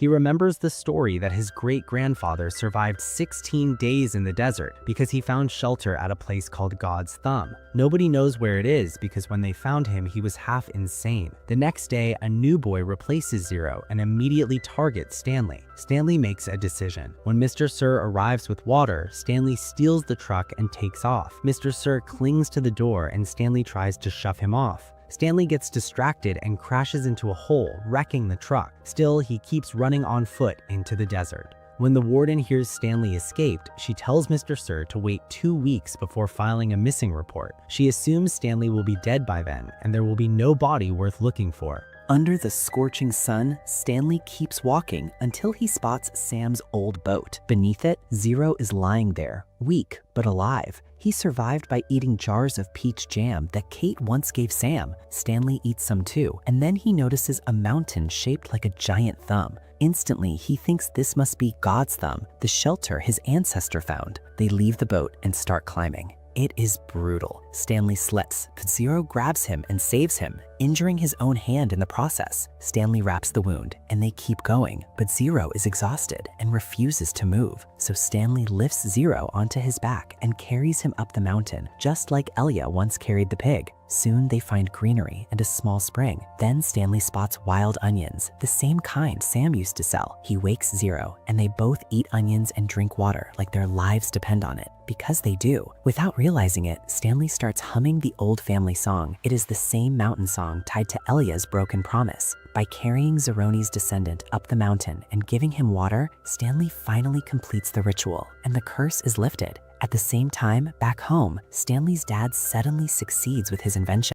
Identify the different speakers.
Speaker 1: He remembers the story that his great-grandfather survived 16 days in the desert because he found shelter at a place called God's Thumb. Nobody knows where it is because when they found him, he was half insane. The next day, a new boy replaces Zero and immediately targets Stanley. Stanley makes a decision. When Mr. Sir arrives with water, Stanley steals the truck and takes off. Mr. Sir clings to the door and Stanley tries to shove him off. Stanley gets distracted and crashes into a hole, wrecking the truck. Still, he keeps running on foot into the desert. When the warden hears Stanley escaped, she tells Mr. Sir to wait 2 weeks before filing a missing report. She assumes Stanley will be dead by then, and there will be no body worth looking for.
Speaker 2: Under the scorching sun, Stanley keeps walking until he spots Sam's old boat. Beneath it, Zero is lying there, weak but alive. He survived by eating jars of peach jam that Kate once gave Sam. Stanley eats some too, and then he notices a mountain shaped like a giant thumb. Instantly, he thinks this must be God's Thumb, the shelter his ancestor found. They leave the boat and start climbing. It is brutal. Stanley slips, but Zero grabs him and saves him, injuring his own hand in the process. Stanley wraps the wound, and they keep going, but Zero is exhausted and refuses to move. So Stanley lifts Zero onto his back and carries him up the mountain, just like Elia once carried the pig. Soon they find greenery and a small spring. Then Stanley spots wild onions, the same kind Sam used to sell. He wakes Zero, and they both eat onions and drink water like their lives depend on it. Because they do. Without realizing it, Stanley starts humming the old family song. It is the same mountain song tied to Elia's broken promise. By carrying Zeroni's descendant up the mountain and giving him water, Stanley finally completes the ritual, and the curse is lifted. At the same time, back home, Stanley's dad suddenly succeeds with his invention.